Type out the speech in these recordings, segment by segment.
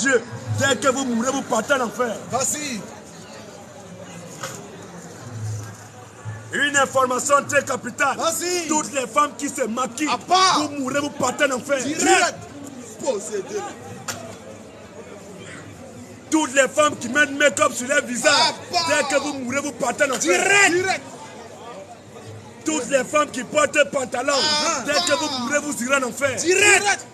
Dieu, dès que vous mourrez, vous partez en enfer. Vas-y. Une information très capitale. Vas-y. Toutes les femmes qui se maquillent, vous mourrez, vous partez en enfer. Direct. Possédé. Toutes les femmes qui mettent make-up sur leur visage, dès que vous mourrez, vous partez en enfer. Direct. Toutes les femmes qui portent un pantalon, dès que vous mourrez, vous irez en enfer. Direct.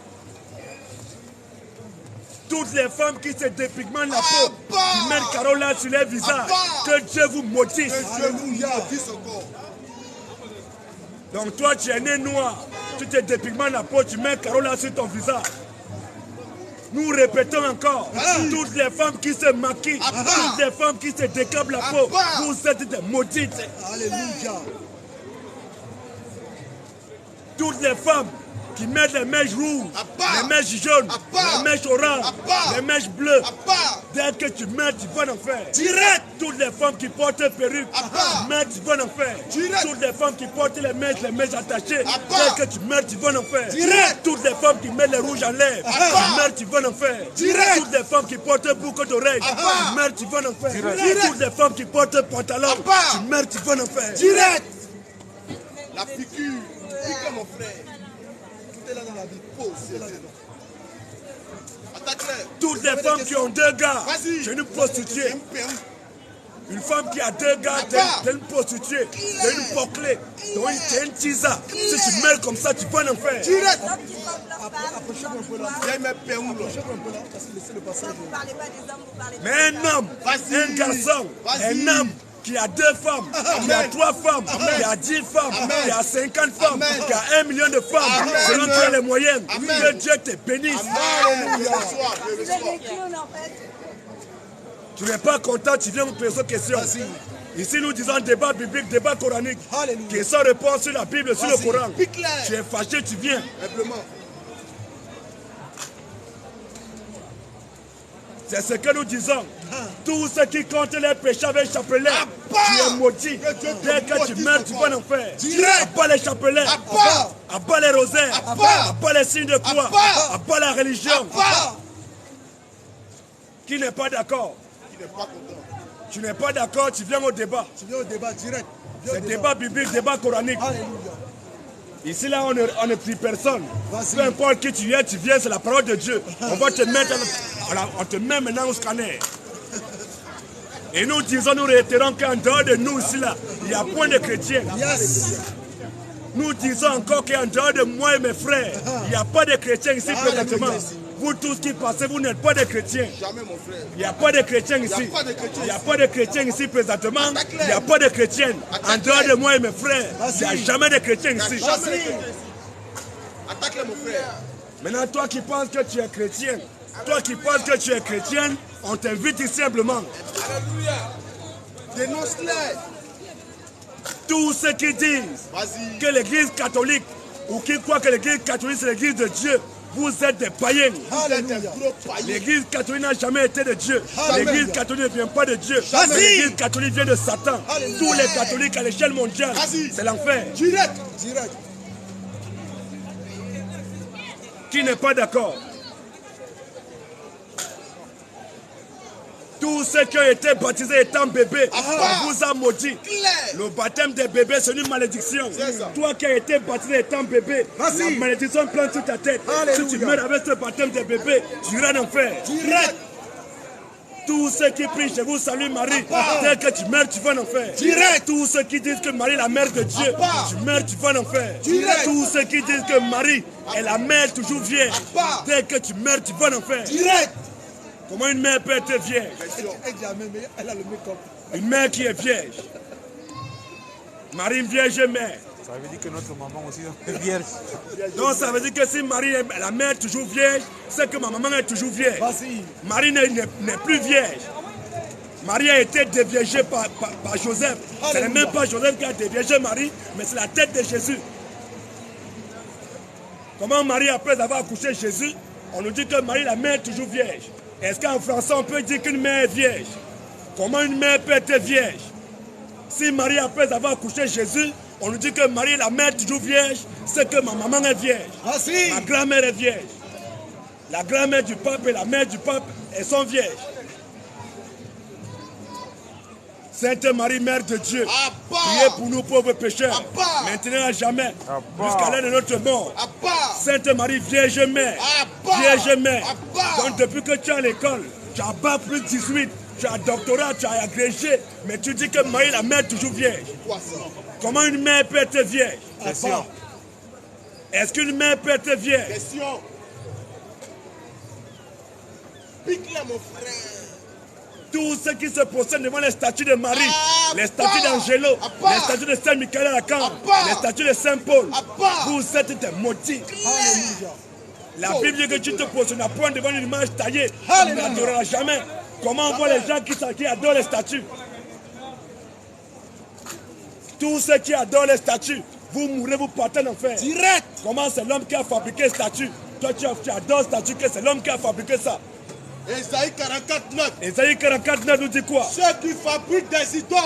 Toutes les femmes qui se dépigmentent la peau, qui mettent carola sur leur visage, que Dieu vous maudisse. Alléluia. Dis encore. Donc toi, tu es né noir, tu te dépigmentes la peau, tu mets carola sur ton visage. Nous répétons encore, toutes les femmes qui se maquillent, toutes les femmes qui se décapent la peau, vous êtes des maudites. Alléluia. Toutes les femmes qui mettent les mèches rouges, les mèches jaunes, les mèches oranges, les mèches bleues, dès que tu mets, tu vas en enfer. Direct. Toutes les femmes qui portent une perruque, tu mets, tu vas en enfer. Toutes les femmes qui portent les mèches attachées, dès que tu mets, tu vas en enfer. Toutes les femmes qui mettent les rouges en lèvres, tu mets, tu vas en enfer. Toutes les femmes qui portent beaucoup d'oreilles, tu mets, tu vas en enfer. Toutes les femmes qui portent un pantalon, tu mets, tu vas en enfer. Direct. La figure. Figure mon frère. Tout est là dans la vie. Possédé. Toutes les femmes qui ont deux gars, c'est une prostituée. Une femme qui a deux gars, c'est une prostituée, c'est une bouclée, c'est une tisa. Si tu meurs comme ça, tu vas en enfer. Direct. Approchez-vous un peu là. Approchez-vous un peu là, parce que laissez le passage. Vous ne parlez pas des hommes, vous parlez Mais un homme, un garçon, un homme qui a 2 femmes, qui a 3 femmes, qui a 10 femmes, qui a 50 femmes, qui a 1 million de femmes, selon toi les moyennes, que Dieu te bénisse. Tu n'es pas content, tu viens me poser une question. Ici nous disons débat biblique, débat coranique. Question-réponse sur la Bible, sur le Coran. Tu es fâché, tu viens. C'est ce que nous disons. Tous ceux qui comptent les péchés avec chapelet, tu es maudit. Dès que tu meurs, tu vas en enfer. Abat les chapelets, abat les rosaires, abat les signes de croix, abat la religion. Qui n'est pas d'accord? Tu n'es pas d'accord, tu viens au débat. Tu viens au débat direct. C'est débat biblique, débat coranique. Alléluia. Ici, là, on ne prie personne. Peu importe qui tu es, c'est la parole de Dieu. On va te mettre, on te met maintenant au scanner. Et nous disons, nous réitérons qu'en dehors de nous, ici, là, il n'y a point de chrétiens. Nous disons encore qu'en dehors de moi et mes frères, il n'y a pas de chrétiens ici présentement. Vous tous qui passez, vous n'êtes pas des chrétiens. Jamais mon frère. Il n'y a pas de chrétiens ici. Il n'y a pas de chrétiens ici présentement. Il n'y a pas de chrétiens. En dehors de moi et mes frères, il n'y a jamais de chrétiens ici. Attaque-le mon frère. Maintenant, toi qui penses que tu es chrétien, toi qui penses que tu es chrétien, on t'invite ici simplement. Alléluia. Dénonce-les. Tous ceux qui disent que l'église catholique ou qui croient que l'église catholique c'est l'église de Dieu, vous êtes des païens. L'église catholique n'a jamais été de Dieu. L'église catholique ne vient pas de Dieu. L'église catholique vient de Satan. Tous les catholiques à l'échelle mondiale, c'est l'enfer. Direct. Qui n'est pas d'accord? Tous ceux qui ont été baptisés étant bébés, on vous a maudit. Le baptême des bébés, c'est une malédiction. Toi qui as été baptisé étant bébé, la malédiction plante sur ta tête. Si tu meurs avec ce baptême des bébés, tu iras en enfer. Tous ceux qui prient chez vous, salut Marie, dès que tu meurs, tu vas en enfer. Tous ceux qui disent que Marie est la mère de Dieu, tu meurs, tu vas en enfer. Tous ceux qui disent que Marie est la mère toujours vierge, dès que tu meurs, tu vas en enfer. Comment une mère peut être vierge? Elle a le make-up. Une mère qui est vierge. Marie, une vierge mère. Ça veut dire que notre maman aussi est vierge. Donc ça veut dire que si Marie est la mère toujours vierge, c'est que ma maman est toujours vierge. Marie n'est plus vierge. Marie a été déviergée par Joseph. Ce n'est même pas Joseph qui a déviergé Marie, mais c'est la tête de Jésus. Comment Marie, après avoir accouché Jésus, on nous dit que Marie, la mère, est toujours vierge. Est-ce qu'en français, on peut dire qu'une mère est vierge? Comment une mère peut être vierge? Si Marie, après avoir accouché Jésus, on nous dit que Marie, la mère, est toujours vierge, c'est que ma maman est vierge. Ma grand-mère est vierge. La grand-mère du pape et la mère du pape, elles sont vierges. Sainte Marie, Mère de Dieu, priez pour nous pauvres pécheurs, maintenant à jamais, jusqu'à l'heure de notre mort. Sainte Marie, Vierge Mère, Vierge Mère. Donc depuis que tu es à l'école, tu as bac plus 18, tu as doctorat, tu as agrégé, mais tu dis que Marie, la mère, est toujours vierge. Comment une mère peut être vierge? Est-ce qu'une mère peut être vierge? Question. Pique-la, mon frère. Tous ceux qui se procèdent devant les statues de Marie, les statues d'Angelo, les statues de Saint Michael à la Camp, les statues de Saint Paul, vous êtes des maudits. La Bible dit que tu te procèdes à point devant une image taillée, tu n'adoreras jamais. Comment on voit les gens qui adorent les statues? Tous ceux qui adorent les statues, vous mourrez, vous partez en enfer. Direct. Comment c'est l'homme qui a fabriqué les statues? Toi tu adores les statues, que c'est l'homme qui a fabriqué ça. Esaïe 44:9. Esaïe 44:9 nous dit quoi? Ceux qui fabriquent des idoles.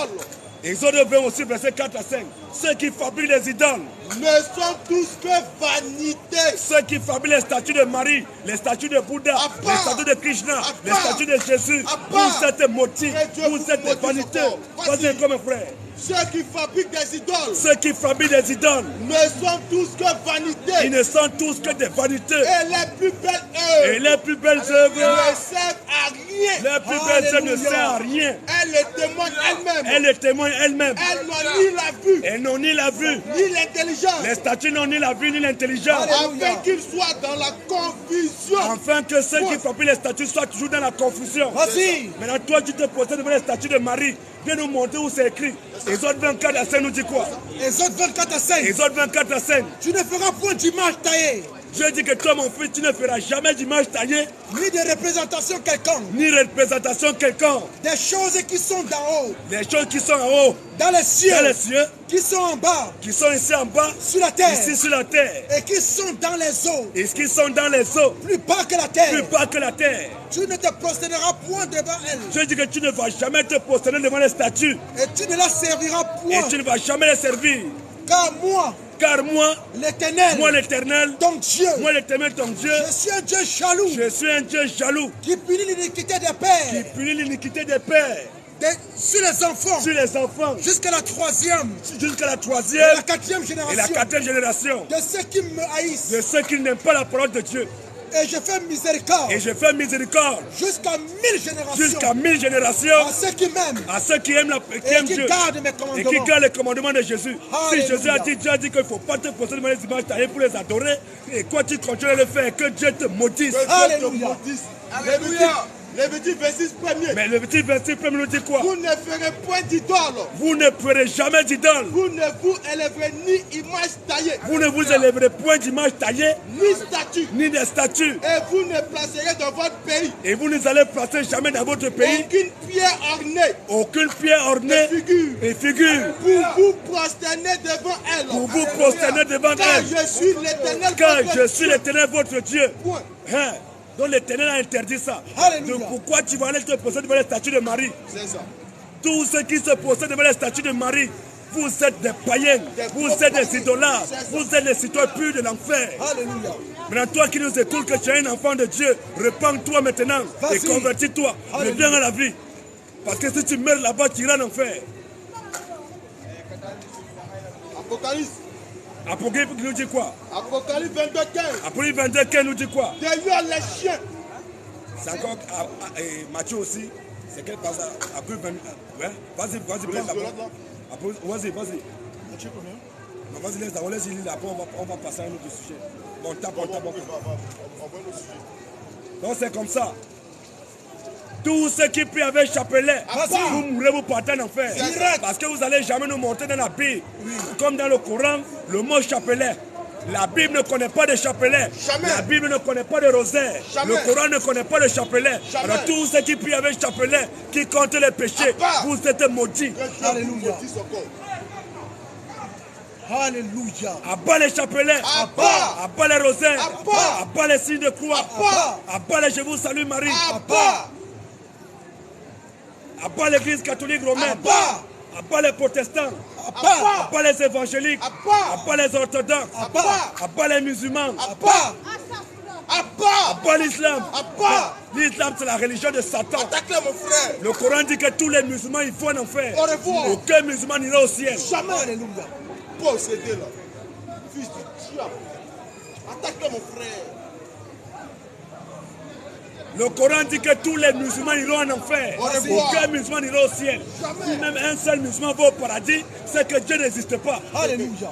Exode 20 aussi, verset 4 à 5. Ceux qui fabriquent les idoles ne sont tous que vanité. Ceux qui fabriquent les statues de Marie, les statues de Bouddha, les statues de Krishna, les statues de Jésus, vous êtes maudits, vous êtes des vaniteux. Vas-y comme frère. Ceux qui fabriquent des idoles. Ceux qui fabriquent des idoles ne sont tous que vanité. Ils ne sont tous que des vaniteux. Et les plus belles œuvres. Et les plus belles œuvres ne servent à rien. Les plus belles œuvres ne servent à rien. Elles le témoignent elles-mêmes. Elles le témoignent elles-mêmes. Elles n'ont ni la vue. Elles n'ont ni la vue. Ni l'intelligence. Les statues n'ont ni la vue ni l'intelligence. Afin qu'ils soient dans la confusion. Afin que ceux qui fabriquent les statues soient toujours dans la confusion. Vas-y. Maintenant, toi, tu te possèdes devant les statues de Marie. Viens nous montrer où c'est écrit. Exode 24 à 5 nous dit quoi? Exode 24 à 5. Exode 24 à 5. Tu ne feras point d'image taillée. Dieu dit que toi, mon fils, tu ne feras jamais d'image taillée. Ni de représentation quelconque. Ni représentation quelconque. Des choses qui sont d'en haut. Des choses qui sont en haut. Dans les cieux. Dans les cieux. Qui sont en bas. Qui sont ici en bas. Sur la terre. Ici sur la terre. Et qui sont dans les eaux. Et qui sont dans les eaux. Plus bas que la terre. Plus bas que la terre. Tu ne te prosterneras point devant elle. Dieu dit que tu ne vas jamais te prosterner devant les statues. Et tu ne la serviras point. Et tu ne vas jamais les servir. Car moi, l'Éternel, ton Dieu, moi l'Éternel, ton Dieu, je suis un Dieu jaloux. Je suis un Dieu jaloux. Qui punit l'iniquité des pères. Qui punit l'iniquité des pères. Sur les enfants. Sur les enfants. Jusqu'à la troisième. Jusqu'à la troisième. Et la quatrième génération. Et la quatrième génération. De ceux qui me haïssent. De ceux qui n'aiment pas la parole de Dieu. Et je fais miséricorde. Et je fais miséricorde. Jusqu'à 1000 générations. Jusqu'à 1000 générations. À ceux qui m'aiment. À ceux qui aiment, Dieu. Gardent mes commandements. Et qui gardent les commandements de Jésus. Alléluia. Si Jésus a dit, Dieu a dit qu'il ne faut pas te posséder devant les images taillées pour les adorer. Et quoi tu continues à le faire, que Dieu te maudisse. Alléluia. Alléluia. Lévitique 26 premier. Mais le petit verset premier nous dit quoi? Vous ne ferez point d'idole. Vous ne ferez jamais d'idole. Vous ne vous élèverez ni image taillée. Vous ne vous élèverez point d'image taillée. Ni statue. Ni des statues. Et vous ne placerez dans votre pays. Et vous ne allez placer jamais dans votre pays. Aucune pierre ornée. Aucune pierre ornée. Et figure. Pour vous prosterner devant elle. Pour vous prosterner devant Car elle. je suis l'Éternel. Car je suis l'Éternel votre Dieu. Point. Hein? Donc l'Éternel a interdit ça. Alléluia. Donc pourquoi tu vas aller te poser devant les statues de Marie? C'est ça. Tous ceux qui se possèdent devant les statues de Marie, vous êtes des païens, vous êtes des idolâtres, vous êtes des citoyens purs de l'enfer. Alléluia. Maintenant, toi qui nous écoutes, que tu es un enfant de Dieu, repends-toi maintenant et convertis-toi. Reviens à la vie. Parce que si tu meurs là-bas, tu iras en enfer. Apocalypse. Apocalypse nous dit quoi? Apocalypse 22, 15. Apocalypse 22, 15 nous dit quoi? Derrière les chiens. C'est encore Matthieu aussi. C'est quel passage? Apocalypse 22. Ouais? Vas-y, vas-y. Matthieu combien? Non, vas-y, on laisse lire là, on va passer à un autre sujet. Bon, tape. Donc c'est comme ça. Tous ceux qui prient avec chapelet, vous mourrez, vous partez en enfer. Parce que vous n'allez jamais nous montrer dans la Bible. Comme dans le Coran, le mot chapelet. La Bible ne connaît pas de chapelet. La Bible ne connaît pas de rosaire. Le Coran ne connaît pas de chapelet. Alors tous ceux qui prient avec chapelet, qui comptent les péchés, vous êtes maudits. Alléluia. Alléluia. Abat les chapelets. Abat les rosaires. Abat les signes de croix. Abat les je vous salue Marie. Abat l'église catholique romaine. Abat les protestants. Abat les évangéliques. Abat les orthodoxes. Abat les musulmans. Abat l'islam. Abat. L'islam, c'est la religion de Satan. Attaque-le, mon frère. Le Coran dit que tous les musulmans, ils vont en enfer. Au revoir. Aucun musulman n'ira au ciel. Jamais. Alléluia. Possédé là. Fils du diable. Attaque-le, mon frère. Le Coran dit que tous les musulmans iront en enfer. Au revoir. Aucun musulman n'ira au ciel. Jamais. Si même un seul musulman va au paradis, c'est que Dieu n'existe pas. Alléluia.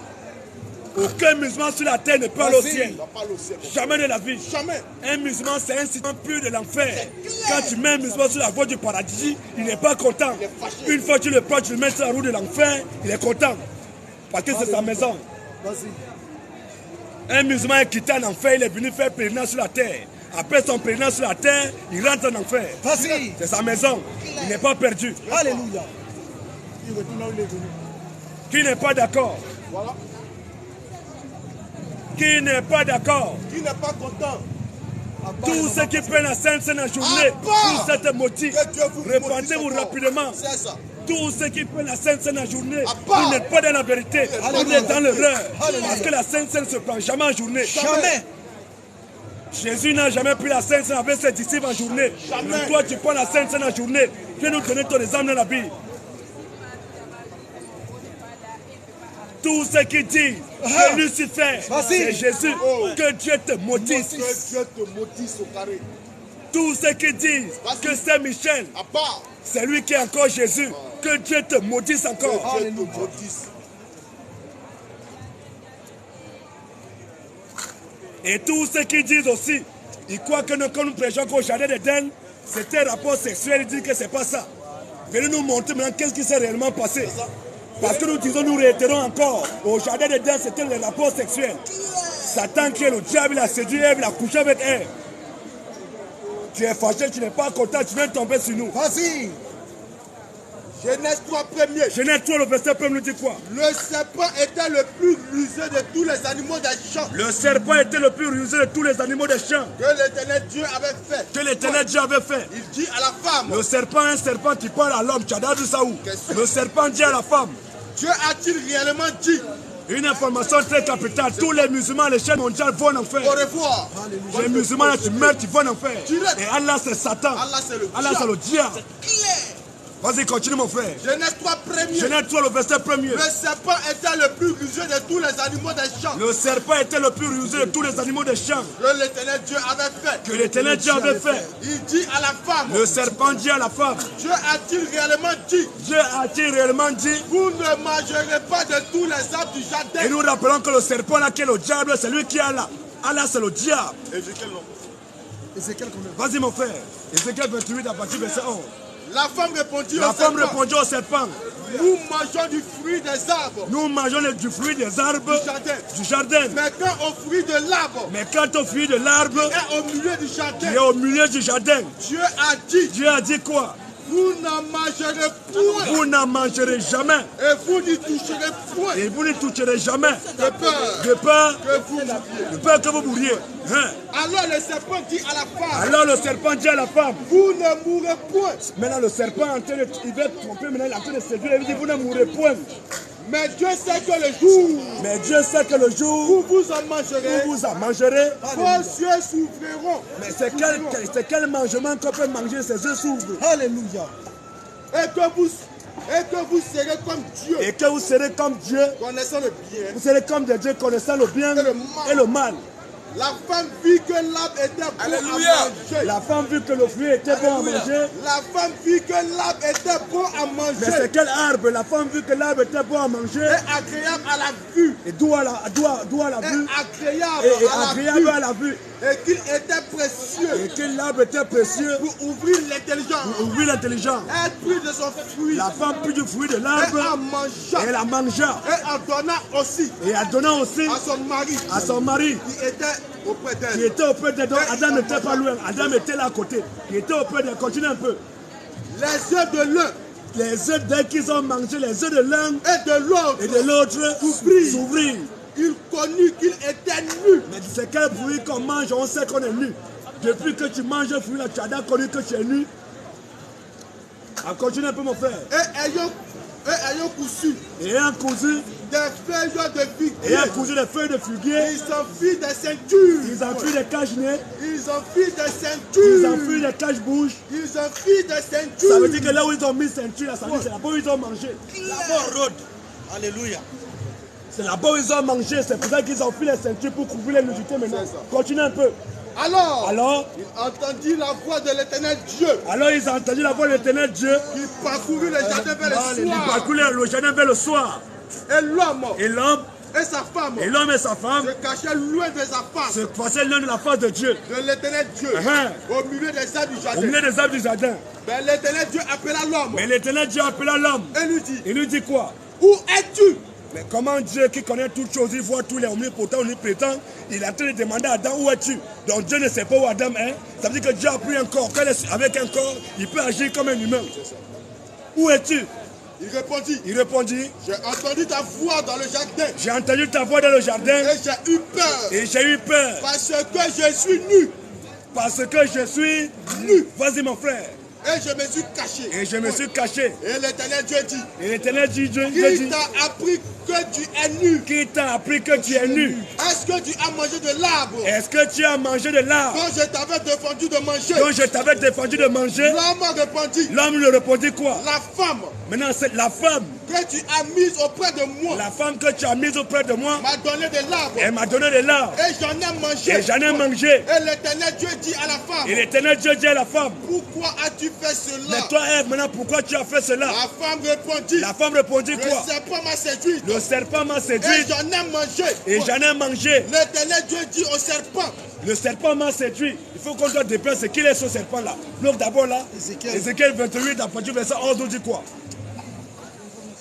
Aucun musulman sur la terre ne peut aller au ciel. Il va pas aller au ciel. Jamais de la vie. Jamais. Un musulman, c'est un citoyen pur de l'enfer. Quand tu mets un musulman sur la voie du paradis, il n'est pas content. Il est fâché. Une fois que tu le prends, tu le mets sur la roue de l'enfer, il est content. Parce que c'est sa maison. Vas-y. Un musulman est quitté en enfer, il est venu faire pèlerinage sur la terre. Après son pèlerinage sur la terre, il rentre en enfer. Vas-y. C'est sa maison. Il n'est pas perdu. Alléluia. Il retourne là où il est venu. Qui n'est pas d'accord? Voilà. Qui n'est pas d'accord? Qui n'est pas content? Tous ceux qui prennent la Sainte Seine en journée pour cette motif, Que Dieu vous répandez-vous maudisse rapidement. C'est ça. Tous ceux qui prennent la Sainte Seine en journée, part. vous n'êtes pas dans la vérité, vous Alléluia. êtes dans l'erreur. Alléluia. Parce que la Sainte Seine ne se prend jamais en journée. Jamais. Jésus n'a jamais pris la Sainte Seine avec ses disciples en journée. Jamais. Mais toi, tu prends la Sainte Seine en journée. Viens nous donner ton exemple dans la Bible. Tous ceux qui disent que Lucifer, c'est Jésus, que Dieu te maudisse. Que Dieu te maudisse au carré. Tous ceux qui disent que c'est Michel, Abat. c'est lui qui est encore Jésus, que Dieu te maudisse encore. Que Dieu te maudisse. Et tous ceux qui disent aussi, ils croient que nous, quand nous prêchons qu'au jardin d'Éden, c'était un rapport sexuel, ils disent que c'est pas ça. Venez nous montrer maintenant qu'est-ce qui s'est réellement passé. Parce que nous disons, nous réitérons encore, au jardin d'Éden, c'était le rapport sexuel. Satan qui est le diable, il a séduit Ève, il a couché avec Ève. Tu es fâché, tu n'es pas content, tu viens de tomber sur nous. Vas-y. Genèse 3 premier. Genèse 3, le verset 1 nous dit quoi? Le serpent était le plus rusé de tous les animaux des champs Le serpent était le plus rusé de tous les animaux des champs que l'Éternel Dieu avait fait. que l'Éternel Dieu avait fait. Il dit à la femme, Le serpent est un serpent qui parle à l'homme. Tu as déjà vu ça où? Qu'est-ce que- Le serpent dit à la femme. Dieu a-t-il réellement dit? Une information très capitale. Tous les musulmans, les chaînes mondiales vont en enfer. Au revoir. Les musulmans, là, tu meurs, tu vas en enfer. Direct. Et Allah, c'est Satan. Allah, c'est le Allah, c'est le diable. Clair. Vas-y, continue, mon frère. Genèse 3 premier. Genèse 3, le verset 1er. Le serpent était le plus rusé de tous les animaux des champs Le serpent était le plus rusé de tous les animaux des champs que l'Éternel Dieu avait fait. que l'Éternel Dieu avait fait. Il dit à la femme, Le serpent dit à la femme. Dieu a-t-il réellement dit, Dieu a-t-il réellement dit? vous ne mangerez pas de tous les arbres du Et jardin. nous rappelons que le serpent là qui est le diable, c'est lui qui est là. Allah, c'est le diable. Ézéchiel, non. Ézéchiel combien? Vas-y, mon frère. Ézéchiel 28 à partir du verset 11. La femme répondit La au femme serpent, répondit au serpent. nous mangeons du fruit des arbres Nous mangeons du fruit des arbres du jardin. du jardin. Mais quand au fruit de l'arbre Mais quant au fruit de l'arbre est au milieu du qui jardin, est au milieu du jardin, Dieu a dit, Dieu a dit quoi? vous n'en mangerez point Vous n'en mangerez jamais et vous n'y toucherez point et vous ne toucherez jamais de peur de peur, que vous mouriez. de peur que vous mouriez. Hein? Alors le serpent dit à la femme, Alors le serpent dit à la femme. vous ne mourrez point. Maintenant le serpent est en train de, il veut tromper, maintenant il est en train de séduire, il dit vous ne mourrez point. Mais Dieu sait que le jour Mais Dieu sait que le où jour vous en où mangerez, vous en mangerez, vos yeux s'ouvriront. mais c'est quel mangement qu'on peut manger, ses yeux s'ouvrent. Alléluia. Et que vous serez comme Dieu, Et que vous serez comme Dieu, connaissant le bien. vous serez comme des dieux connaissant le bien et le mal. La femme vit que l'arbre était bon Alléluia. à manger. La femme vit que le fruit était bon à manger. La femme vit que l'arbre était bon à Mais manger c'est quel arbre? La femme vit que l'arbre était bon à manger. et agréable à la vue. Et d'où à la vue? Et agréable Et à la agréable vue. à la vue. Et qu'il était précieux Et que l'arbre était précieux pour ouvrir l'intelligence. pour ouvrir l'intelligence. Elle prit de son fruit La femme prit du fruit de et l'arbre en mangeant. et la mangea. Et en donnant aussi Et en donnant aussi à son mari à son mari qui était auprès qui d'elle. était auprès d'elle. Donc Adam n'était pas loin. Adam était là à côté. Qui était auprès d'elle. Continue un peu. Les yeux de l'un Les œufs dès qu'ils ont mangé, les œufs de l'un et de l'autre, et de l'autre s'ouvrirent. il connut qu'il était nu. Mais tu sais quel fruit qu'on mange, on sait qu'on est nu. Depuis que tu manges le fruit là, tu as déjà connu que tu es nu. Continue un peu mon frère. Et ayant cousu Et un cousu. des feuilles de figuier. Et un cousu des feuilles de figuier. Ils s'enfuient des ceintures. Ils enfuient des cache-nez. Ils enfuient des Ils ceintures. enfuient des cache-bouches. Ils enfuient des ceintures. Ça veut dire que là où ils ont mis ceinture, ça veut dire c'est là-bas où ils ont mangé. Là-bas, Rhodes. Alléluia. C'est là-bas où ils ont mangé. C'est pour ça qu'ils ont pris les ceintures pour couvrir les nudités maintenant. C'est ça. Continue un peu. Alors, il entendit la voix de l'Éternel Dieu Alors ils ont entendu la voix de l'Éternel Dieu. qui parcourut le jardin vers le Ils soir. parcouraient le jardin vers le soir. Et l'homme Et l'homme et sa femme et sa femme se cachaient loin de sa face, se passaient l'un de la face de Dieu. de l'Éternel Dieu, au milieu des arbres du Au jardin. milieu des arbres du jardin. Mais l'Éternel Dieu appela l'homme Mais l'Éternel Dieu appela l'homme. et lui dit, Il lui dit quoi? où es-tu? Mais comment Dieu qui connaît toutes choses, il voit tous les omnipotents, omnipotents, il a en train de demander à Adam où es-tu? Donc Dieu ne sait pas où Adam est. Ça veut dire que Dieu a pris un corps. Quand il est avec un corps, il peut agir comme un humain. Où es-tu? Il répondit, Il répondit, j'ai entendu ta voix dans le jardin j'ai entendu ta voix dans le jardin et j'ai eu peur et j'ai eu peur parce que je suis nu parce que je suis nu. Vas-y mon frère. et je me suis caché. Et je me suis caché. Et l'Éternel Dieu dit, Et l'Éternel dit, Dieu qui dit, t'a appris que tu es nu? qui t'a appris que tu es nu? Est-ce que tu as mangé de l'arbre Est-ce que tu as mangé de l'arbre quand je t'avais défendu de manger? dont je t'avais défendu de manger? L'homme répondit, L'homme lui répondit quoi? la femme Maintenant c'est la femme. que tu as mise auprès de moi La femme que tu as mise auprès de moi, m'a donné de l'arbre elle m'a donné de l'arbre. et j'en ai mangé. Et j'en ai mangé. Et l'Éternel Dieu dit à la femme, Et l'Éternel Dieu dit à la femme, pourquoi as-tu fait mais cela? toi Ève, maintenant pourquoi tu as fait cela? La femme répondit, La femme répondit le quoi? serpent m'a séduit Le serpent m'a et séduit j'en ai mangé. et j'en ai mangé. L'Éternel Dieu dit au serpent, Le serpent m'a séduit. Il faut qu'on doit déplacer. C'est qui est ce serpent là? Donc d'abord là, Ézéchiel 28, à partir du verset 11, nous dit quoi?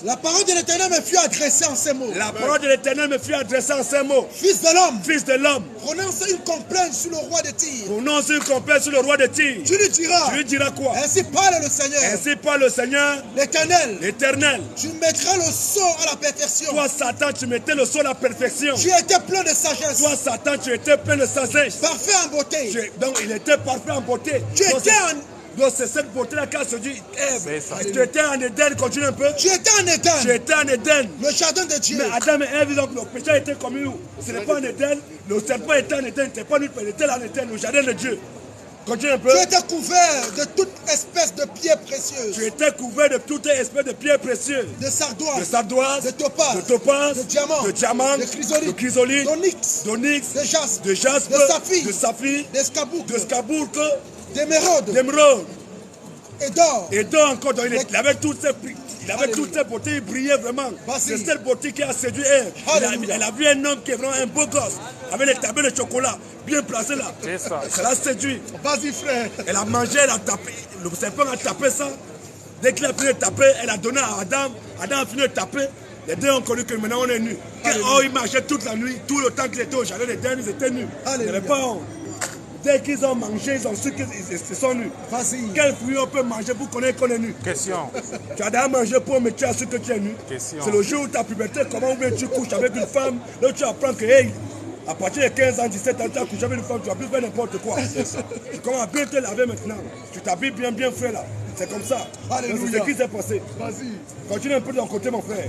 La parole de l'Éternel me fut adressée en ces mots. La parole de l'Éternel me fut adressée en ces mots. Fils de l'homme, Fils de l'homme, prononce une complainte sur le roi de Tyr. prononce une complainte sur le roi de Tyr. Tu lui diras, Tu lui diras quoi? ainsi parle le Seigneur, Ainsi parle le Seigneur, l'Éternel. l'Éternel. Tu mettras le sceau à la perfection. Toi Satan, tu mettais le sol à la perfection. Tu étais plein de sagesse, Toi Satan, tu étais plein de sagesse. parfait en beauté. Donc il était parfait en beauté. Tu Donc, étais donc c'est cette beauté-là qu'elle se dit, C'est Ève, ça. tu étais en Éden, continue un peu. Tu étais en Tu Éden, étais en Éden. le jardin de Dieu. Mais Adam et Ève, donc le péché était commis où? Ce n'est pas en Éden. Le serpent était en Éden, il n'était pas nu, il était en Éden, le jardin de Dieu. Continue un peu. Tu étais couvert de toute espèce de pierres précieuses, Tu étais couvert de toute espèce de pierres précieuses. de De sardoines, sardoise, de topaz, de topaz, de diamants, de diamants, de chrysolite, de chrysolite, d'onyx, d'onyx, de jaspe, de jaspe, de saphir, de saphir, d'escarboucle, de scabourque, d'émeraude d'émeraude. et d'or. Et donc encore, donc, il avait toutes ces beautés, il brillait vraiment. Vas-y. C'est cette beauté qui a séduit Ève. Alléluia. Elle a vu un homme qui est vraiment un beau gosse, avec les tablettes de chocolat bien placées là. C'est ça. Ça l'a séduit. vas-y frère. Elle a mangé, elle a tapé. Le serpent a tapé ça. Dès qu'il a fini de taper, elle a donné à Adam. Adam a fini de taper. Les deux ont connu que maintenant on est nus. Oh, ils marchaient toute la nuit, tout le temps qu'ils étaient au jardin des derniers, ils étaient nus. Ils n'avaient pas honte. Dès qu'ils ont mangé, ils ont su qu'ils se sont nus. Vas-y. Quel fruit on peut manger pour connaître qu'on est nu? Question. Tu as déjà mangé pour mais tu as su que tu es nu. Question. C'est le jour où ta puberté, comment ou bien tu couches avec une femme, là tu apprends que hey, à partir de 15 ans, 17 ans, tu as couché avec une femme, tu vas plus faire n'importe quoi. Tu commences à bien te laver maintenant. Tu t'habilles bien fait là. C'est comme ça. Alléluia. C'est ce qui s'est passé. Vas-y. Continue un peu de ton côté mon frère.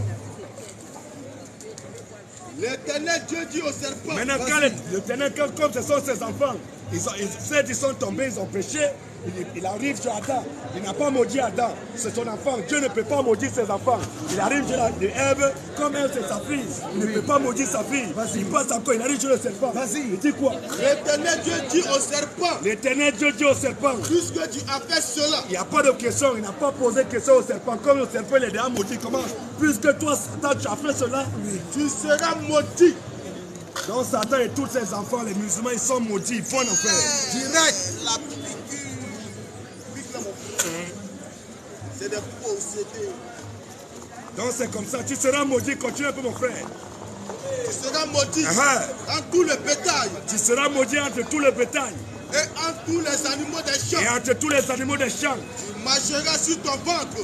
L'Éternel Dieu dit au serpent, Maintenant, quand l'Éternel, comme ce sont ses enfants, ils sont tombés, ils ont péché, il arrive sur Adam. Il n'a pas maudit Adam, c'est son enfant. Dieu ne peut pas maudire ses enfants. Il arrive sur Ève, comme elle c'est sa fille. Il ne peut pas maudire sa fille. Il passe encore, il arrive sur le serpent. Vas-y. Il dit quoi? l'Éternel Dieu dit au serpent, L'Éternel Dieu dit au serpent. puisque tu as fait cela, Il n'y a pas de question, il n'a pas posé de question au serpent. Comme le serpent, il est déjà maudit. Comment? Puisque toi, Satan, tu as fait cela, tu seras maudit. donc Satan et tous ses enfants, les musulmans, ils sont maudits, ils vont en enfer. Direct. La piqûre. Pique-le, mon frère. C'est des possédés. Donc c'est comme ça, tu seras maudit, continue un peu mon frère. Tu seras maudit Ah. en tout le bétail Tu seras maudit entre tout le bétail et en tous les animaux des champs. et entre tous les animaux des champs. Tu marcheras sur ton ventre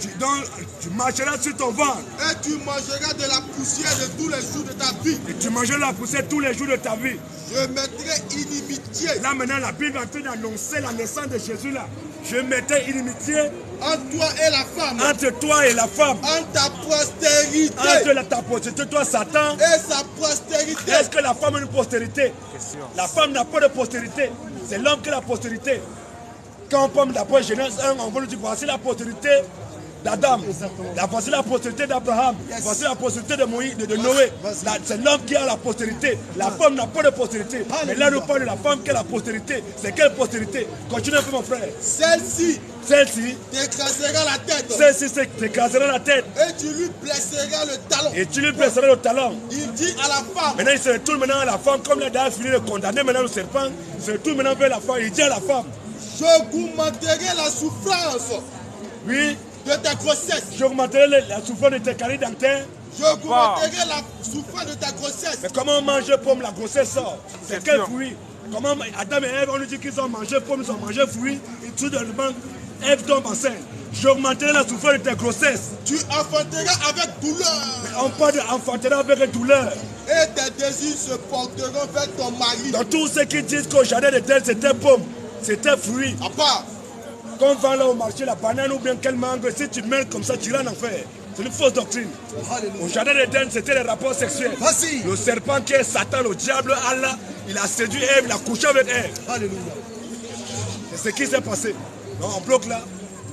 Tu marcheras sur ton ventre et tu mangeras de la poussière de tous les jours de ta vie. et tu mangeras la poussière tous les jours de ta vie. Je mettrai inimitié Là maintenant, la Bible est en train d'annoncer la naissance de Jésus là. Je mettais inimitié Entre toi et la femme. Entre toi et la femme. Entre ta postérité. Entre ta postérité, toi Satan. Et sa postérité. Est-ce que la femme a une postérité? Question. La femme n'a pas de postérité. C'est l'homme qui a la postérité. Quand on parle d'après Genèse 1, on va nous dire voici la postérité d'Adam. Voici la postérité d'Abraham. Voici la postérité de Moïse, de Noé. C'est l'homme qui a la postérité. La femme n'a pas de postérité. Mais là, nous parlons de la femme qui a la postérité. C'est quelle postérité? Continue un peu, mon frère. Celle-ci t'écrasera la tête. Celle-ci t'écrasera la tête. Et tu lui blesseras le talon. Et tu lui blesseras le talon. Il dit à la femme. Maintenant, il se retourne maintenant à la femme. Comme il a déjà fini de condamner maintenant le serpent, il se retourne maintenant vers la femme. Il dit à la femme. J'augmenterai la souffrance. Oui. De ta grossesse. J'augmenterai la souffrance de tes caries dentaires. J'augmenterai la souffrance de ta grossesse. Mais comment on mange pomme, la grossesse sort? C'est quel fruit? Comment Adam et Ève, on nous dit qu'ils ont mangé pomme, ils ont mangé fruit. Et tout de même, Ève tombe enceinte. J'augmenterai la souffrance de ta grossesse. Tu enfanteras avec douleur. Mais on parle d'enfanteras avec douleur. Et tes désirs se porteront vers ton mari. Dans tous ceux qui disent qu'au jardin d'Éden c'était pomme, c'était fruit. À part. Quand on va là au marché, la banane ou bien quel mangue, si tu mets comme ça, tu iras en enfer. C'est une fausse doctrine. Au jardin d'Éden, c'était les rapports sexuels. Le serpent qui est Satan, le diable, Allah, il a séduit Ève, il a couché avec Ève. C'est ce qui s'est passé. Non, on bloque là,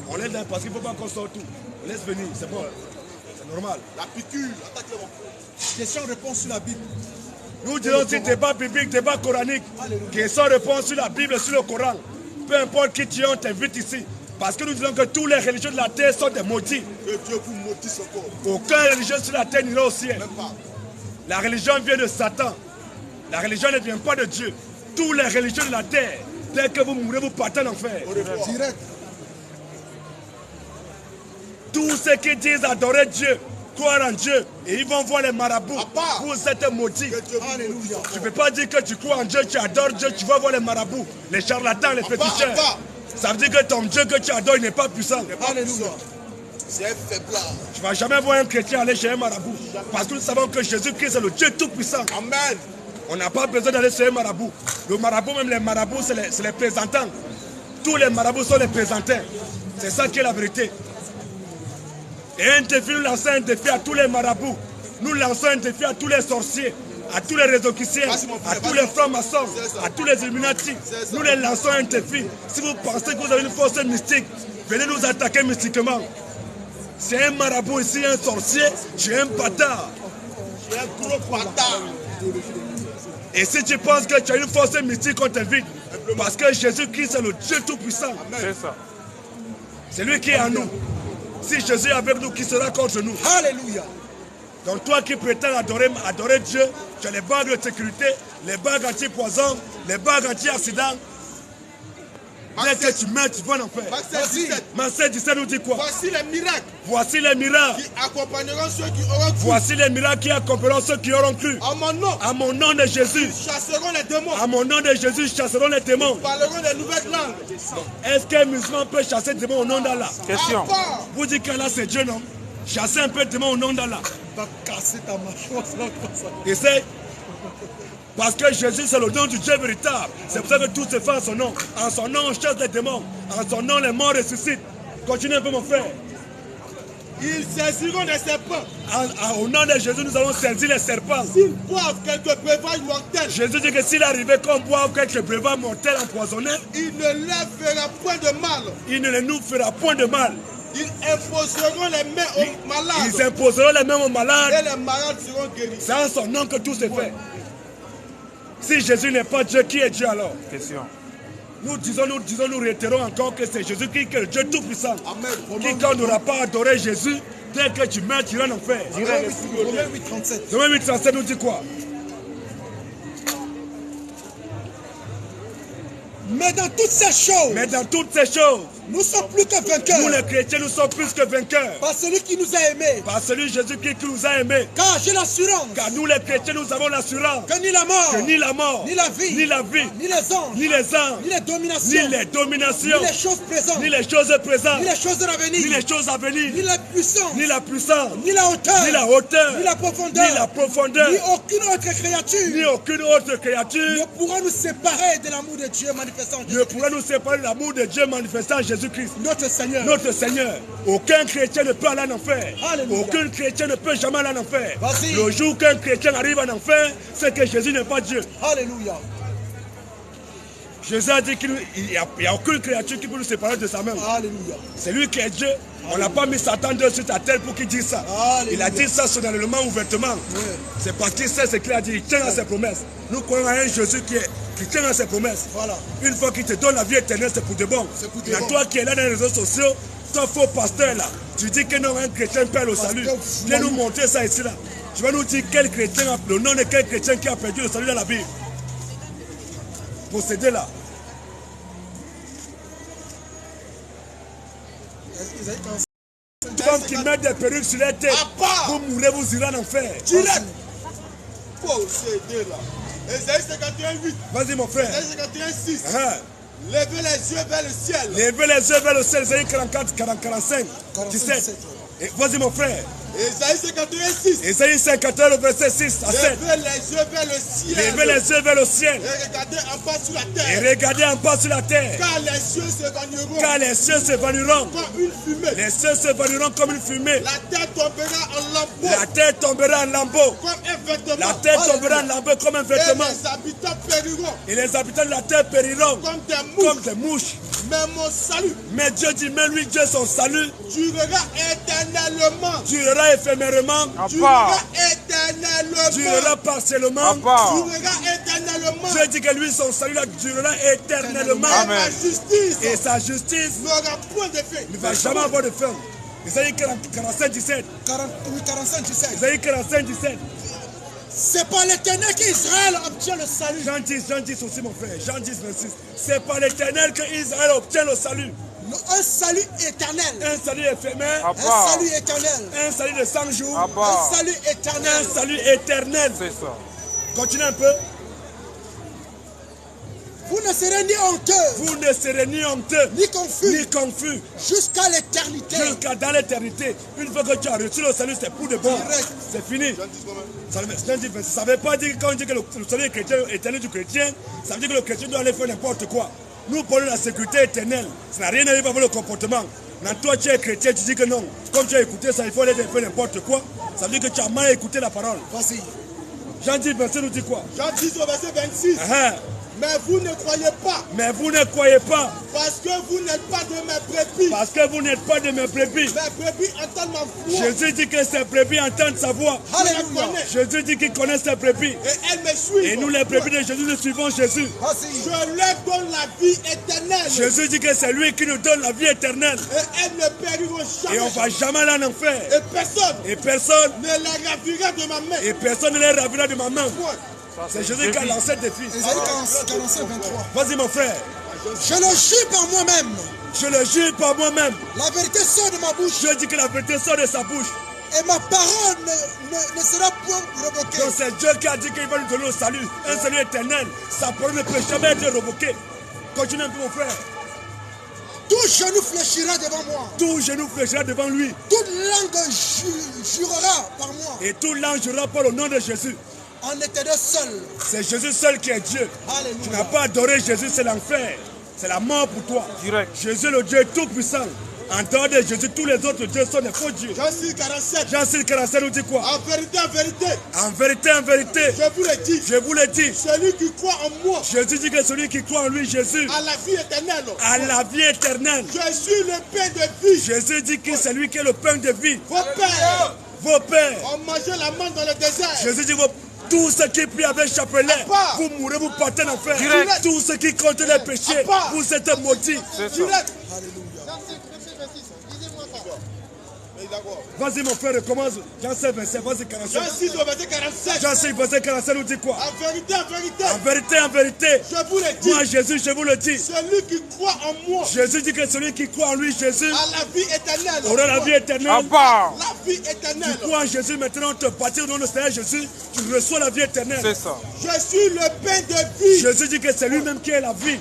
on laisse là parce qu'il ne faut pas qu'on sorte tout. On laisse venir, c'est bon. C'est normal. La piqûre, attaque-le. Question-réponse sur la Bible. Nous disons si débat biblique, débat coranique. Question-réponse sur la Bible et sur le Coran. Peu importe qui tu es, on t'invite ici. Parce que nous disons que tous les religieux de la terre sont des maudits. Que Dieu vous maudisse encore. Aucun religieux sur la terre n'ira au ciel. Même pas. La religion vient de Satan. La religion ne vient pas de Dieu. Tous les religieux de la terre, dès que vous mourrez, vous partez en enfer. Direct. Tous ceux qui disent adorer Dieu, croire en Dieu, et ils vont voir les marabouts. Vous êtes maudits. Alléluia. Tu ne peux pas dire que tu crois en Dieu, tu adores Dieu, tu vas voir les marabouts, les charlatans, les féticheurs. Ça veut dire que ton Dieu que tu adores, il n'est pas puissant. Alléluia. C'est un faiblard. Tu ne vas jamais voir un chrétien aller chez un marabout. Parce que nous savons que Jésus-Christ est le Dieu tout-puissant. Amen. On n'a pas besoin d'aller chez un marabout. Le marabout, même les marabouts, c'est les présentants. Tous les marabouts sont les présentants. C'est ça qui est la vérité. Et un défi, nous lançons un défi à tous les marabouts. Nous lançons un défi à tous les sorciers, à tous les réseauciens, à tous les francs-maçons, à tous les Illuminati. Nous les lançons un défi. Si vous pensez que vous avez une force mystique, venez nous attaquer mystiquement. C'est un marabout ici, un sorcier, j'ai un bâtard. J'ai un gros bâtard. Et si tu penses que tu as une force mystique, on t'invite. Parce que Jésus-Christ est le Dieu tout-puissant. C'est ça. C'est lui qui est en nous. Si Jésus est avec nous, qui sera contre nous? Alléluia. Donc toi qui prétends adorer Dieu, tu as les bagues de sécurité, les bagues anti-poison, les bagues anti-accident. Dès que tu mets, tu vas en enfer. Matthieu 17 nous dit quoi? Voici les miracles. Voici les miracles. Qui accompagneront ceux qui auront cru. Voici les miracles qui accompagneront ceux qui auront cru. À mon nom. À mon nom de Jésus. Ils chasseront les démons. À mon nom de Jésus, chasseront les démons. Ils parleront de nouvelles langues. Est-ce qu'un musulman peut chasser des démons au nom d'Allah? Question. Vous dites qu'Allah c'est Dieu, non? Chasser un peu de démons au nom d'Allah. Va casser ta mâchoire. Essaye. Parce que Jésus c'est le nom du Dieu véritable. C'est pour ça que tout se fait en son nom. En son nom on chasse les démons. En son nom les morts ressuscitent. Continue un peu mon frère. Ils saisiront des serpents. Au nom de Jésus nous allons saisir les serpents. S'ils boivent quelques breuvages mortels. Jésus dit que s'il arrivait qu'on boive quelques breuvages mortels empoisonnés, il ne leur fera point de mal. Il ne nous fera point de mal. Ils imposeront les mains aux malades. Ils imposeront les mains aux malades. Et les malades seront guéris. C'est en son nom que tout se fait. Si Jésus n'est pas Dieu, qui est Dieu alors? Question. Nous réitérons encore que c'est Jésus qui est le Dieu tout-puissant. Amen. Qui, quand on n'aura pas adoré Jésus, dès que tu meurs, tu iras en enfer. Romains 8:37. Romains 8:37 nous dit quoi? Mais dans toutes ces choses, nous sommes plus que vainqueurs. Nous les chrétiens, nous sommes plus que vainqueurs. Par celui qui nous a aimés. Par celui Jésus qui nous a aimés. Car j'ai l'assurance. Car nous les chrétiens, nous avons l'assurance. Que ni la mort. Que ni la mort. Ni la vie. Ni la vie. Ni les anges. Ni les anges. Ni les dominations. Ni les dominations. Ni les choses présentes. Ni les choses présentes. Ni les choses à venir. Ni les choses à venir. Ni la puissance. Ni la puissance. Ni la hauteur. Ni la hauteur. Ni la profondeur. Ni la profondeur. Ni aucune autre créature. Ni aucune autre créature. Ne pourra nous séparer de l'amour de Dieu manifestant en Jésus-Christ. Ne pourra nous séparer de l'amour de Dieu manifestant en Jésus-Christ, notre Seigneur. notre Seigneur, aucun chrétien ne peut aller en enfer. Alléluia. Aucun chrétien ne peut jamais aller en enfer. Vas-y. Le jour qu'un chrétien arrive en enfer, c'est que Jésus n'est pas Dieu. Alléluia. Jésus a dit qu'il n'y a aucune créature qui peut nous séparer de sa main. Alléluia. C'est lui qui est Dieu. On n'a pas mis Satan sur ta terre pour qu'il dise ça. Alléluia. Il a dit ça solennellement, ouvertement. Oui. C'est parce qu'il sait ce qu'il a dit. Il tient à ses promesses. Nous croyons à un Jésus qui tient à ses promesses. Voilà. Une fois qu'il te donne la vie éternelle, c'est pour de bon. C'est pour de Mais bon. toi qui es là dans les réseaux sociaux, toi faux pasteur là, tu dis que non, un chrétien perd le salut. Viens nous montrer ça ici là. Tu vas nous dire quel chrétien, le nom de quel chrétien qui a perdu le salut dans la Bible. Procédez là. Comme qui mettent des perruques sur les têtes, vous mourrez, vous irez en enfer. Direct. Procédez là. Ésaïe 51:8. Vas-y mon frère. Ésaïe 51:6. Hein? Levez les yeux vers le ciel. Levez les yeux vers le ciel, Ésaïe 44, 45, 17. Vas-y mon frère. Ésaïe 51:6. Ésaïe 51, le verset 6 à 7. Levez les yeux vers le ciel. Levez les yeux vers le ciel. Et regardez en bas sur la Et terre. regardez en bas sur la terre. Car les cieux s'évanouiront. Car les cieux s'évanouiront. Comme une fumée. Les cieux s'évanouiront comme une fumée. La terre tombera en lambeaux. La terre tombera en lambeaux. Comme un vêtement. La terre tombera en lambeaux comme un Et vêtement. les habitants périront. Et les habitants de la terre périront Comme des mouches. comme des mouches. Mais mon salut Mais Dieu dit, mais lui, Dieu, son salut, durera éternellement. durera éphémèrement, Durera éternellement. durera partiellement. Durera éternellement. Dieu dit que lui, son salut, là, durera éternellement. Et ma justice Et sa justice n'aura point de fin. ne va jamais avoir de fin. Isaïe 45, 17. 45, 17. Isaïe 45, 17. C'est par l'Éternel qu'Israël obtient le salut. Jean 10 aussi, mon frère. Jean 10, 26. C'est par l'Éternel que Israël obtient le salut. Un salut éternel. Un salut éphémère. Un salut éternel. Un salut de 100 jours. Un salut éternel. Un salut éternel. C'est ça. Continue un peu. Vous ne serez ni honteux, Vous ne serez ni honteux, ni confus, ni confus, jusqu'à l'éternité. jusqu'à dans l'éternité. Une fois que tu as reçu le salut, c'est pour de bon. Direct. C'est fini. Ça ne veut pas dire que quand on dit que le salut est chrétien, éternel du chrétien, ça veut dire que le chrétien doit aller faire n'importe quoi. Nous parlons de la sécurité éternelle. Ça n'a rien à voir avec le comportement. Mais toi, tu es chrétien, tu dis que non. Comme tu as écouté ça, il faut aller faire n'importe quoi. Ça veut dire que tu as mal écouté la parole. Voici. Jean 10, verset nous dit quoi? Jean 10 au verset 26. Mais vous ne croyez pas. Mais vous ne croyez pas. Parce que vous n'êtes pas de mes brebis. Parce que vous n'êtes pas de mes brebis. Mes brebis entendent ma voix. Jésus dit que ses brebis entendent sa voix. Alléluia. Jésus dit qu'il connaît ses brebis. Et elles me suivent. Et nous, les brebis de Jésus, nous suivons Jésus. Voici. Je leur donne la vie éternelle. Jésus dit que c'est lui qui nous donne la vie éternelle. Et elles ne périront jamais. Et on ne va jamais aller en enfer. Et personne Et personne, ne les ravira de ma main. et personne ne les ravira de ma main. Point. C'est Jésus qui a lancé des défi. Ésaïe 45, 23. Vas-y mon frère. Je le jure par moi-même. Je le jure par moi-même. La vérité sort de ma bouche. Je dis que la vérité sort de sa bouche. Et ma parole ne sera point revoquée. Donc c'est Dieu qui a dit qu'il va nous donner le salut. Un salut éternel. Sa parole ne peut jamais être révoquée. Continue un peu mon frère. Tout genou fléchira devant moi. Tout genou fléchira devant lui. Toute langue jurera par moi. Et tout langue jurera par le nom de Jésus. En éternel seul. C'est Jésus seul qui est Dieu. Tu n'as Alléluia. pas adoré Jésus, c'est l'enfer. C'est la mort pour toi. Direct. Jésus le Dieu tout-puissant. En dehors de Jésus, tous les autres dieux sont des faux dieux. Jean 6, 47. Jean 6, 47 nous dit quoi? En vérité, En vérité, je vous le dis. je vous le dis. Celui qui croit en moi Jésus dit que celui qui croit en lui, Jésus, a la vie éternelle. a la vie éternelle. Je suis le pain de vie. Jésus dit que c'est lui qui est le pain de vie. Vos pères Vos pères, ont mangé la manne dans le désert. Jésus dit, tous ceux qui prient avec chapelet, Abba. vous mourrez, vous partez en enfer. Direct. Tous ceux qui comptent les péchés, Abba. vous êtes maudits. C'est ça. Direct. Vas-y mon frère, recommence. Jean 7, verset, vas-y 47. Jean 6 au verset 47. Jean 6, verset 47 nous dit quoi? En vérité, Je je vous le dis. moi Jésus, je vous le dis. Celui qui croit en moi Jésus dit que celui qui croit en lui, Jésus, a la vie éternelle. aura la vie éternelle. Abba. La vie éternelle. Tu crois en Jésus, maintenant on te baptise au nom de Seigneur Jésus, tu reçois la vie éternelle. C'est ça. Je suis le pain de vie. Jésus dit que c'est lui-même qui est la vie.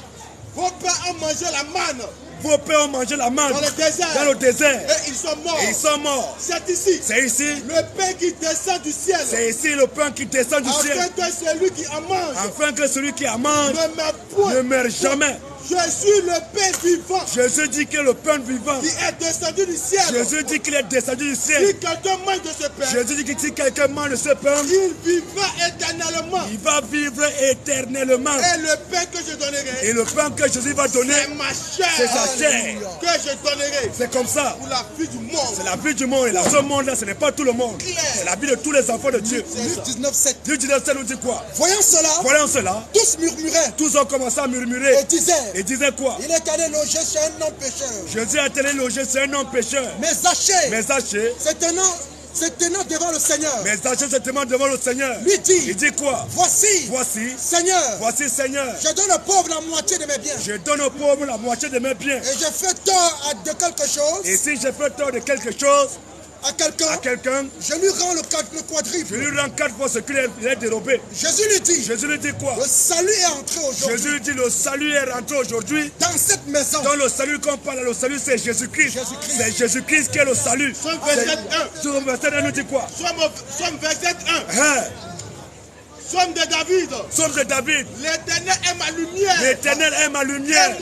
Vos pères ont mangé la manne Vos pères ont mangé la manne dans le désert. dans le désert. Et ils sont morts. Et ils sont morts. C'est ici. C'est ici. Le pain qui descend du ciel. C'est ici le pain qui descend du ciel. Afin que celui qui en mange Afin que celui qui en mange ne meurt point. ne meurt jamais. Je suis le pain vivant. Jésus dit que le pain vivant. Qui est descendu du ciel. Jésus dit qu'il est descendu du ciel. Si quelqu'un mange de ce pain. Jésus dit que si quelqu'un mange de ce pain. Il vivra éternellement. Il va vivre éternellement. Et le pain que je donnerai. Et le pain que Jésus va donner. C'est ma chair. C'est sa chair. Que je donnerai. C'est comme ça. Pour la vie du monde. C'est la vie du monde. Et la ce monde là, ce n'est pas tout le monde. C'est la vie de tous les enfants de Dieu. Luc 19:7. Luc 19:7 nous dit quoi? Voyant cela, tous murmuraient. Tous ont commencé à murmurer. Et disaient quoi? Il est allé loger chez un homme pécheur. Jésus est allé loger chez un homme pécheur. Mais Zachée, se tenant devant le Seigneur. Mais Zachée se tenant devant le Seigneur. Lui dit. Il dit quoi? Voici, Seigneur. Je donne aux pauvres la moitié de mes biens. Je donne aux pauvres la moitié de mes biens. Et je fais tort de quelque chose. Et si je fais tort de quelque chose à quelqu'un, je lui rends le quadruple. Je lui rends 4 fois ce qu'il a dérobé. Jésus lui dit quoi? Le salut est entré aujourd'hui. Jésus lui dit le salut est rentré aujourd'hui. Dans cette maison. Dans le salut qu'on parle, le salut c'est Jésus-Christ. C'est Jésus-Christ qui est le salut. Somme verset 1. Somme verset 1 nous dit quoi? Somme verset 1. Somme de David. Somme de David. L'Éternel est ma lumière. L'Éternel est ma lumière.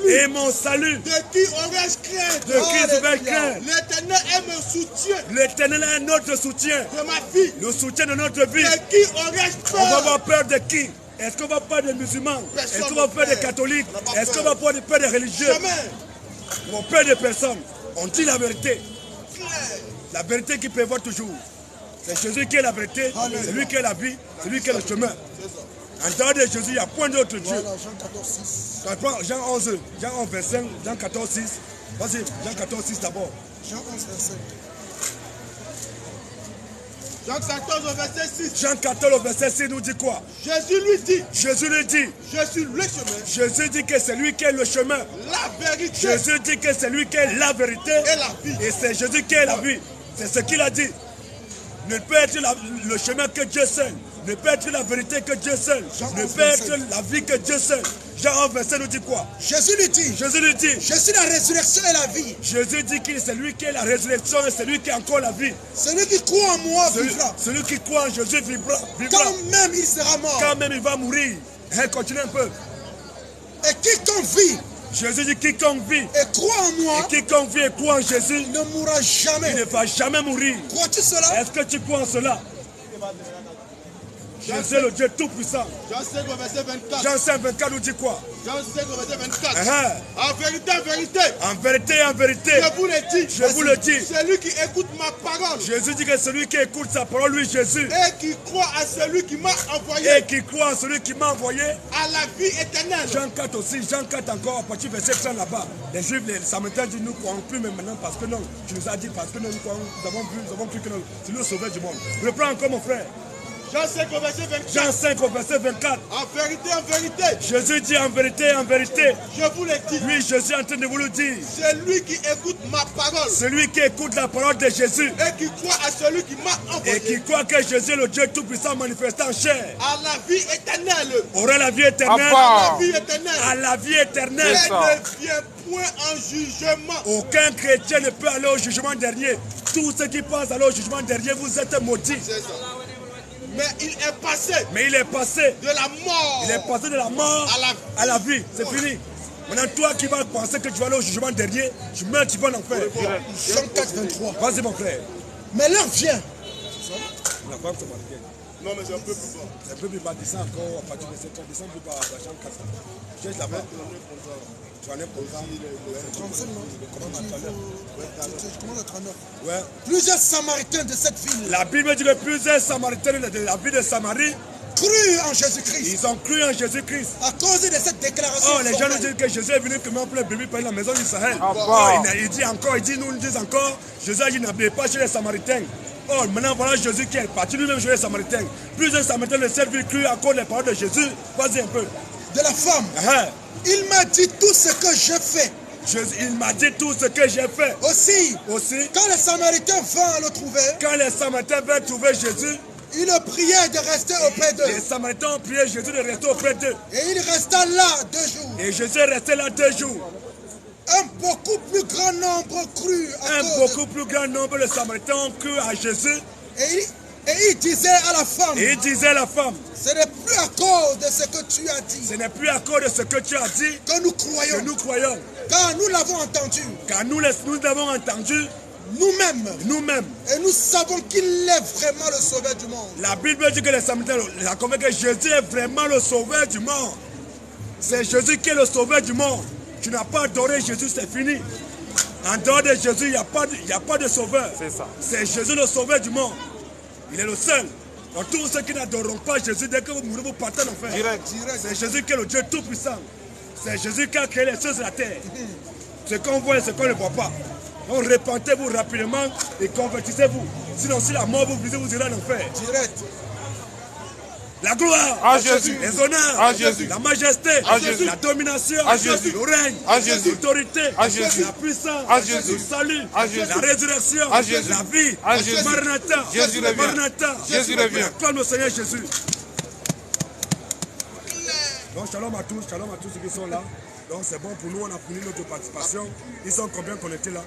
Et mon salut. De qui aurais-je craint? L'Éternel est mon soutien. L'Éternel est notre soutien. De ma vie. Le soutien de notre vie. De qui aurais-je peur? On va avoir peur de qui? Est-ce qu'on va parler des musulmans? Est-ce qu'on va parler des catholiques? Est-ce qu'on va parler des religieux? Jamais. On peur de personne. On dit la vérité. La vérité qui prévaut toujours. C'est Jésus qui est la vérité, c'est lui qui est la vie, c'est lui qui est le chemin. En dehors de Jésus, il n'y a point d'autre Dieu. Voilà, Jean 11, 25, Jean 14, 6. Vas-y, Jean 14, 6 d'abord. Jean 11, 25. Jean 14, verset 6. Jean 14, verset 6 nous dit quoi? Jésus lui dit. Je suis le chemin. Jésus dit que c'est lui qui est le chemin. La vérité. Jésus dit que c'est lui qui est la vérité. Et la vie. Et c'est Jésus qui est la vie. C'est ce qu'il a dit. Ne peut être le chemin que Dieu seul. Ne peut être la vérité que Dieu seul. Ne peut être la vie que Dieu seul. Jean 1, verset nous dit quoi? Jésus lui dit. Je suis la résurrection et la vie. Jésus dit que c'est lui qui est la résurrection et c'est lui qui est encore la vie. Celui qui croit en moi vivra. Celui qui croit en Jésus vivra. Quand même il sera mort. Quand même il va mourir. Continue un peu. Et quiconque vit. Jésus dit quiconque vit et croit en moi, et quiconque vit et croit en Jésus ne mourra jamais. Il ne va jamais mourir. Crois-tu cela? Est-ce que tu crois en cela? Jésus est le Dieu tout-puissant. Jean 5, verset 24. Jean 5, 24 nous dit quoi? Jean 5, verset 24. En vérité, en vérité. Je vous le dis. Celui qui écoute ma parole. Jésus dit que celui qui écoute sa parole, lui Jésus. Et qui croit à celui qui m'a envoyé. À la vie éternelle. Jean 4 aussi, Jean 4 encore, à partir du verset 30 là-bas. Les Juifs, les Samaritains disent nous ne croyons plus, mais maintenant parce que non. Tu nous as dit parce que nous croyons, nous avons cru que c'est le sauveur du monde. Reprends encore mon frère. Jean 5 au verset 24. Jean 5 au verset 24. En vérité. Jésus dit en vérité. Je vous le dis. Oui, Jésus est en train de vous le dire. Celui qui écoute ma parole. Celui qui écoute la parole de Jésus. Et qui croit à celui qui m'a envoyé. Et qui croit que Jésus est le Dieu tout-puissant manifesté en chair. À la vie éternelle. Aura la vie éternelle. À la vie éternelle. À la vie éternelle. Et ne vient point en jugement. Aucun chrétien ne peut aller au jugement dernier. Tous ceux qui pensent aller au jugement dernier, vous êtes maudits. C'est ça. Mais il est passé. De la mort. Il est passé de la mort à la vie. C'est fini. Maintenant, toi qui vas penser que tu vas aller au jugement dernier, tu meurs, tu vas en enfer. Jean 4, 23. Vas-y, mon frère. Mais l'heure vient. La femme se marie. Non, mais c'est un peu plus bas. C'est un peu plus bas. Descends encore à partir de 7 ans. Descends plus bas à Jean 4. Cherche là-bas. Tu en es pour ça. 37, non? Je commence à 39. Ouais. Plusieurs Samaritains de cette ville. La Bible dit que plusieurs Samaritains de la ville de Samarie crurent en Jésus-Christ. Ils ont cru en Jésus-Christ. À cause de cette déclaration. Oh, les gens nous disent que Jésus est venu comme un plein bébé par la maison d'Israël. Il dit encore, nous disent encore, Jésus a dit n'habillez pas chez les Samaritains. Oh, maintenant voilà Jésus qui est parti lui-même chez les Samaritains. Plusieurs Samaritains de cette ville crurent à cause des paroles de Jésus. Vas-y un peu. De la femme. Il m'a dit tout ce que je fais. Il m'a dit tout ce que j'ai fait. Aussi, quand les Samaritains vinrent le trouver, Jésus, ils le priaient de rester auprès d'eux. Les Samaritains ont prié Jésus de rester auprès d'eux. Et il resta là 2 jours. Et Jésus est resté là 2 jours. Un beaucoup plus grand nombre crut. Beaucoup plus grand nombre de Samaritains ont cru à Jésus. Et il disait à la femme. Et il disait à la femme. Ce n'est plus à cause de ce que tu as dit. Ce n'est plus à cause de ce que tu as dit. Que nous croyons. Que nous croyons. Car nous l'avons entendu. Car nous l'avons entendu. Nous-mêmes. Et nous savons qu'il est vraiment le sauveur du monde. La Bible dit que les Samaritains ont compris que Jésus est vraiment le sauveur du monde. C'est Jésus qui est le sauveur du monde. Tu n'as pas adoré Jésus, c'est fini. En dehors de Jésus, il n'y a pas de sauveur. C'est ça. C'est Jésus le sauveur du monde. Il est le seul. Donc tous ceux qui n'adoreront pas Jésus, dès que vous mourrez, vous partez en enfer. Direct. C'est Jésus qui est le Dieu tout-puissant. C'est Jésus qui a créé les choses de la terre. Ce qu'on voit et ce qu'on ne voit pas. Donc repentez-vous rapidement et convertissez-vous. Sinon, si la mort vous brise, vous irez en enfer. Direct. La gloire à Jésus, les honneurs à Jésus, la majesté à Jésus, la domination à Jésus, le règne à Jésus, l'autorité à Jésus, la puissance à Jésus, le salut à Jésus, la résurrection à Jésus, la vie à Jésus, Maranatha Jésus revient, Maranatha Jésus revient. Acclame le Seigneur Jésus. Donc shalom à tous ceux qui sont là. Donc c'est bon pour nous, on a fini notre participation. Ils sont combien connectés là?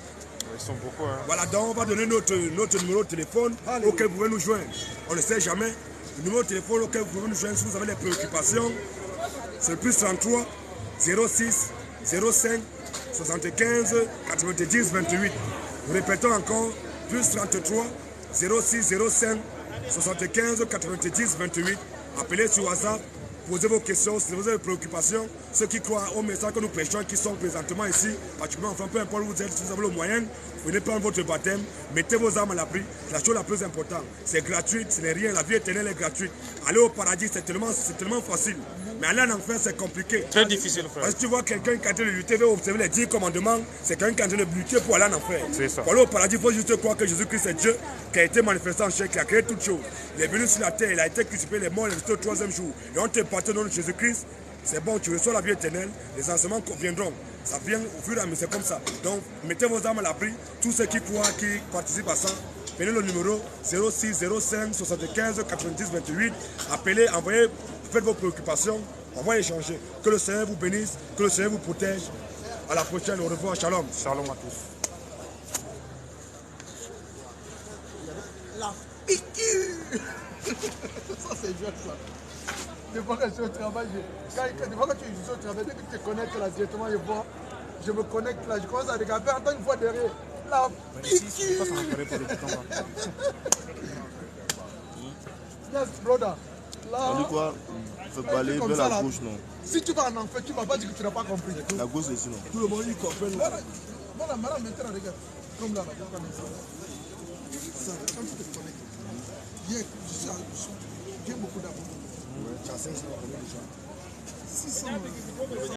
Ils sont beaucoup. Hein. Voilà, donc on va donner notre numéro de téléphone auquel vous pouvez nous joindre. On ne sait jamais. Le numéro de téléphone auquel vous pouvez nous joindre si vous avez des préoccupations, c'est le plus 33 06 05 75 90 28. Nous répétons encore, plus 33 06 05 75 90 28. Appelez sur WhatsApp. Posez vos questions, si vous avez des préoccupations, ceux qui croient au message que nous prêchons, qui sont présentement ici, particulièrement enfin, peu importe où vous êtes, si vous avez le moyen, venez prendre votre baptême, mettez vos âmes à l'abri, c'est la chose la plus importante. C'est gratuit, ce n'est rien, la vie éternelle est gratuite. Aller au paradis, c'est tellement facile. Mais aller en enfer, c'est compliqué. Très difficile, frère. Parce que tu vois quelqu'un qui est en train de lutter, veut observer les 10 commandements, c'est quelqu'un qui est en train de lutter pour aller en enfer. C'est ça. Pour aller au paradis, il faut juste croire que Jésus-Christ est Dieu, qui a été manifesté en chair, qui a créé toutes choses. Il est venu sur la terre, il a été crucifié, il est mort, il est resté au 3e jour. Et on te partage dans Jésus-Christ, c'est bon, tu reçois la vie éternelle, les enseignements viendront. Ça vient au fur et à mesure, c'est comme ça. Donc, mettez vos âmes à l'abri, tous ceux qui croient, qui participent à ça. Prenez le numéro 06 05 75 90 28. Appelez, envoyez, faites vos préoccupations. On va échanger. Que le Seigneur vous bénisse, que le Seigneur vous protège. À la prochaine, au revoir, shalom. Shalom à tous. La piqûre. Ça c'est dur ça. Des fois que je suis au travail, des fois que tu es au travail, dès que tu te connectes là directement, je me connecte là, je commence à regarder, attends une fois derrière. La piqûre. Yes, brother. Là, on dit quoi? Il faut pas aller vers la gauche, non? Si tu vas en enfer, tu ne m'as pas dit que tu n'as pas compris. La gauche, c'est sinon. Tout le monde y comprend. Voilà, maintenant, regarde. Comme là, ça, quand tu te connectes, j'ai beaucoup d'amour. Tu as 500 déjà. 600.